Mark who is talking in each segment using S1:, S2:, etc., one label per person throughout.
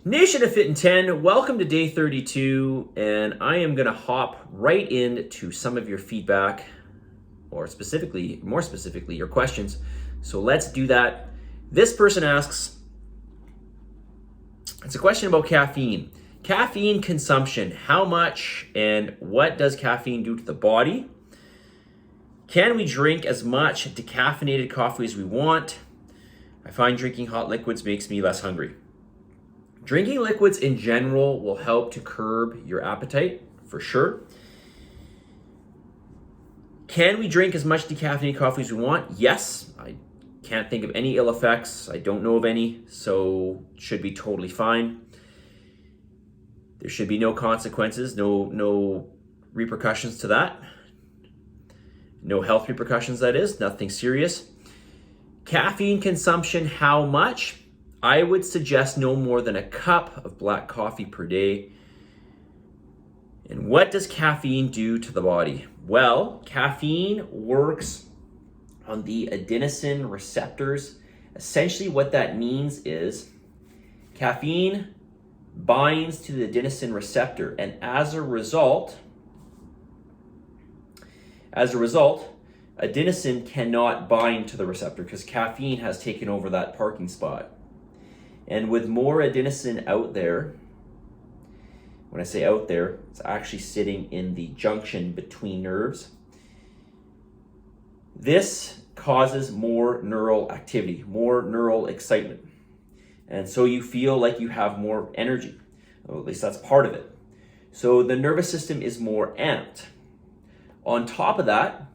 S1: Nation of Fit in 10, welcome to day 32, and I am going to hop right into some of your feedback, or more specifically, your questions. So let's do that. This person asks, it's a question about caffeine. Caffeine consumption, how much and what does caffeine do to the body? Can we drink as much decaffeinated coffee as we want? I find drinking hot liquids makes me less hungry. Drinking liquids in general will help to curb your appetite, for sure. Can we drink as much decaffeinated coffee as we want? Yes. I can't think of any ill effects. I don't know of any, so should be totally fine. There should be no consequences, no repercussions to that. No health repercussions, that is, nothing serious. Caffeine consumption, how much? I would suggest no more than a cup of black coffee per day. And what does caffeine do to the body? Well, caffeine works on the adenosine receptors. Essentially what that means is caffeine binds to the adenosine receptor, and as a result, adenosine cannot bind to the receptor because caffeine has taken over that parking spot. And with more adenosine out there, when I say out there, it's actually sitting in the junction between nerves. This causes more neural activity, more neural excitement. And so you feel like you have more energy, or at least that's part of it. So the nervous system is more amped. On top of that,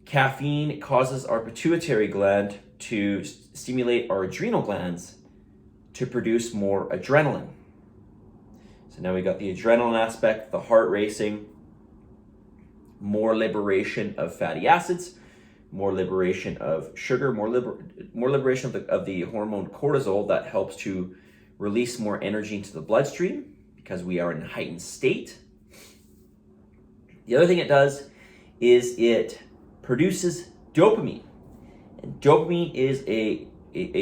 S1: caffeine causes our pituitary gland to stimulate our adrenal glands to produce more adrenaline. So now we got the adrenaline aspect, the heart racing, more liberation of fatty acids, more liberation of sugar, more liberation of the hormone cortisol that helps to release more energy into the bloodstream because we are in a heightened state. The other thing it does is it produces dopamine. And dopamine is a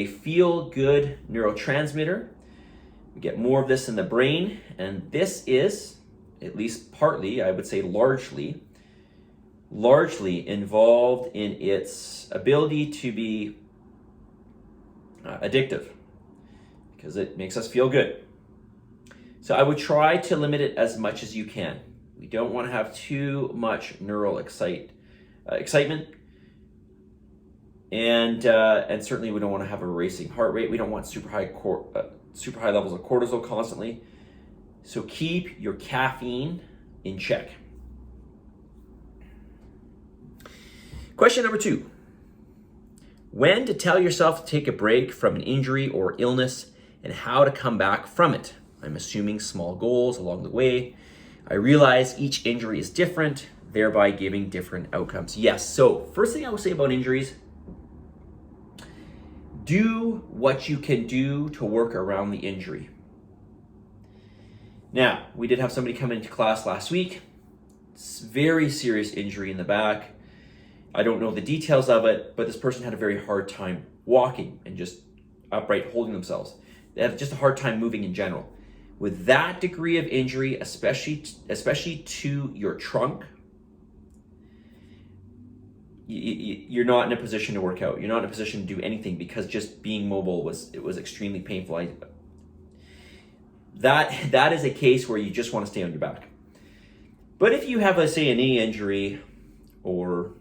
S1: feel-good neurotransmitter. We get more of this in the brain, and this is, at least partly, I would say largely involved in its ability to be addictive because it makes us feel good. So I would try to limit it as much as you can. We don't want to have too much neural excitement. And certainly we don't want to have a racing heart rate. We don't want super high levels of cortisol constantly. So keep your caffeine in check. Question number 2. When to tell yourself to take a break from an injury or illness and how to come back from it. I'm assuming small goals along the way. I realize each injury is different, thereby giving different outcomes. Yes, so first thing I will say about injuries, do what you can do to work around the injury. Now, we did have somebody come into class last week, very serious injury in the back. I don't know the details of it, but this person had a very hard time walking and just upright holding themselves. They had just a hard time moving in general. With that degree of injury, especially to your trunk, you're not in a position to work out. You're not in a position to do anything because just being mobile was extremely painful. That is a case where you just want to stay on your back. But if you have, let's say, a knee injury, or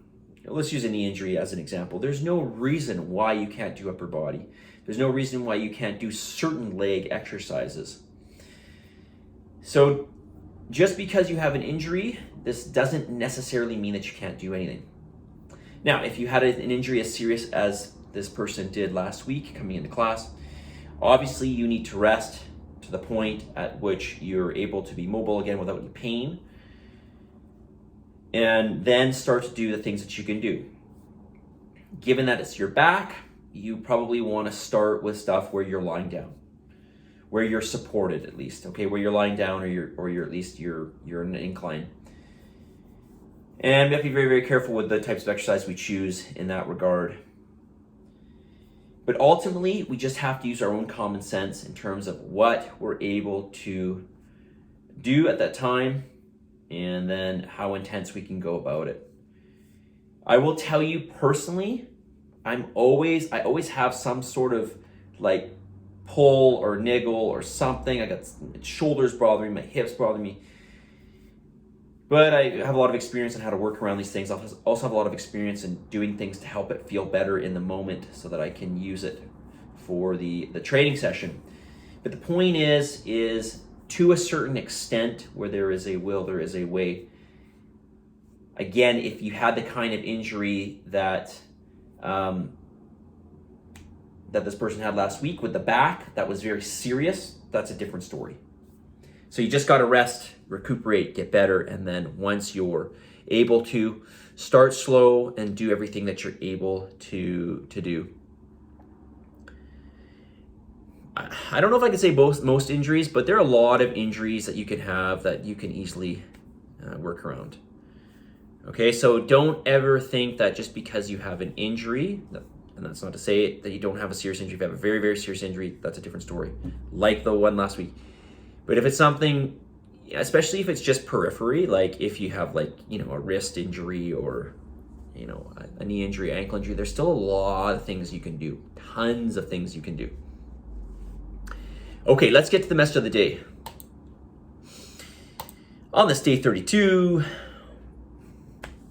S1: let's use a knee injury as an example, there's no reason why you can't do upper body. There's no reason why you can't do certain leg exercises. So just because you have an injury, this doesn't necessarily mean that you can't do anything. Now, if you had an injury as serious as this person did last week coming into class, obviously you need to rest to the point at which you're able to be mobile again without any pain, and then start to do the things that you can do. Given that it's your back, you probably want to start with stuff where you're lying down, where you're supported at least, okay, where you're lying down or you're at least you're in an incline. And we have to be very, very careful with the types of exercise we choose in that regard. But ultimately, we just have to use our own common sense in terms of what we're able to do at that time and then how intense we can go about it. I will tell you personally, I always have some sort of like pull or niggle or something. I got shoulders bothering me, my hips bothering me. But I have a lot of experience on how to work around these things. I also have a lot of experience in doing things to help it feel better in the moment so that I can use it for the training session. But the point is to a certain extent, where there is a will, there is a way. Again, if you had the kind of injury that this person had last week with the back, that was very serious, that's a different story. So you just got to rest, recuperate, get better, and then once you're able to, start slow and do everything that you're able to do. I don't know if I can say most injuries, but there are a lot of injuries that you can have that you can easily work around. Okay, so don't ever think that just because you have an injury, and that's not to say that you don't have a serious injury. If you have a very, very serious injury, that's a different story, like the one last week. But if it's something, especially if it's just periphery, like if you have a wrist injury or, a knee injury, ankle injury, there's still a lot of things you can do, tons of things you can do. Okay, let's get to the message of the day. On this day 32,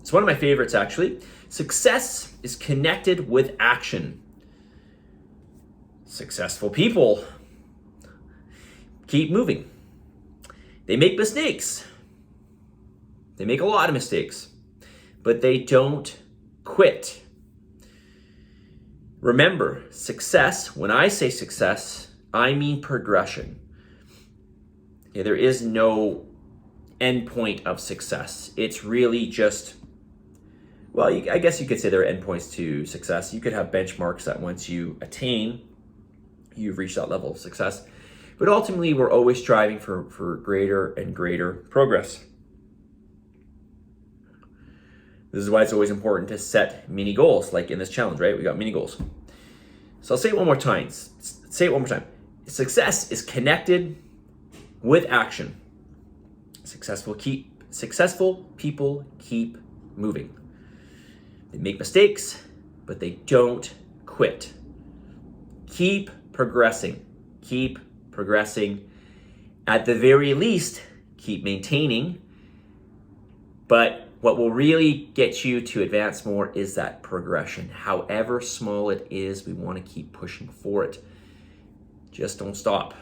S1: it's one of my favorites actually. Success is connected with action. Successful people keep moving. They make mistakes. They make a lot of mistakes, but they don't quit. Remember, success, when I say success, I mean progression. Okay, there is no endpoint of success. It's really just, I guess you could say there are endpoints to success. You could have benchmarks that once you attain, you've reached that level of success. But ultimately, we're always striving for greater and greater progress. This is why it's always important to set mini goals, like in this challenge, right? We got mini goals. So I'll say it one more time. Say it one more time. Success is connected with action. Successful people keep moving. They make mistakes, but they don't quit. Keep progressing. Keep progressing. At the very least, keep maintaining. But what will really get you to advance more is that progression. However small it is, we want to keep pushing for it. Just don't stop.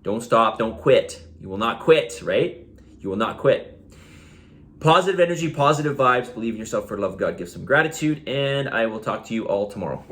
S1: Don't stop. Don't quit. You will not quit, right? You will not quit. Positive energy, positive vibes. Believe in yourself. For the love of God, give some gratitude. And I will talk to you all tomorrow.